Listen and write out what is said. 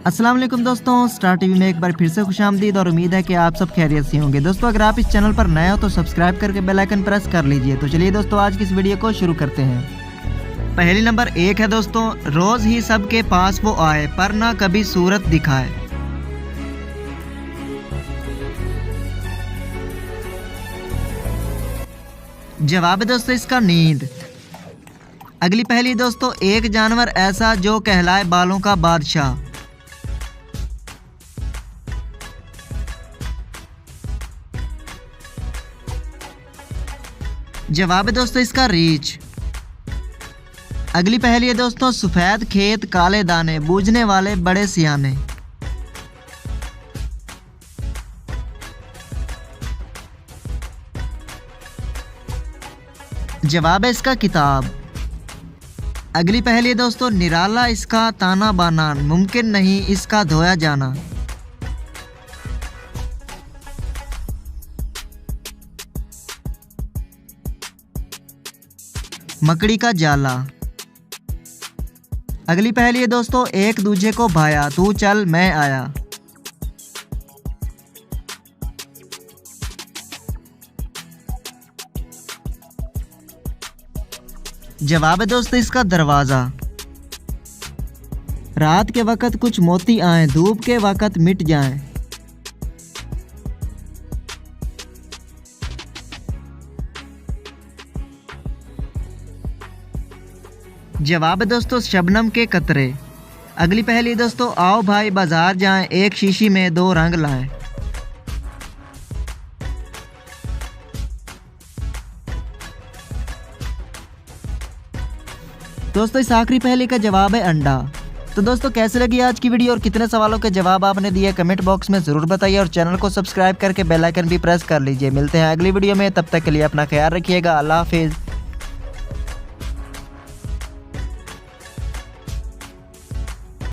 अस्सलाम वालेकुम दोस्तों, स्टार टीवी में एक बार फिर से खुशामदीद और उम्मीद है कि आप सब खैरियत से होंगे। दोस्तों अगर आप इस चैनल पर नए हो तो सब्सक्राइब करके बेल आइकन प्रेस कर लीजिए। तो चलिए दोस्तों आज की इस वीडियो को शुरू करते हैं। पहली नंबर 1 है दोस्तों, रोज़ ही सबके पास वो आए पर ना कभी सूरत दिखाए। जवाब है दोस्तों इसका नींद। अगली पहली दोस्तों, एक जानवर ऐसा जो कहलाए बालों का बादशाह। जवाब है दोस्तों इसका रीछ। अगली पहेली है दोस्तों, सफेद खेत काले दाने बूझने वाले बड़े सियाने। जवाब है इसका किताब। अगली पहेली है दोस्तों, निराला इसका ताना बाना मुमकिन नहीं इसका धोया जाना। मकड़ी का जाला। अगली पहेली है दोस्तों, एक दूजे को भाया तू चल मैं आया। जवाब है दोस्तों इसका दरवाजा। रात के वक्त कुछ मोती आए धूप के वक्त मिट जाएं। जवाब है दोस्तों शबनम के कतरे। अगली पहेली दोस्तों, आओ भाई बाजार जाएं एक शीशी में 2 रंग लाएं। दोस्तों इस आखिरी पहेली का जवाब है अंडा। तो दोस्तों कैसे लगी आज की वीडियो और कितने सवालों के जवाब आपने दिए कमेंट बॉक्स में ज़रूर बताइए और चैनल को सब्सक्राइब करके बेल आइकन भी प्रेस कर लीजिए। मिलते हैं अगली वीडियो में, तब तक के लिए अपना ख्याल रखिएगा। अल्लाह हाफिज़।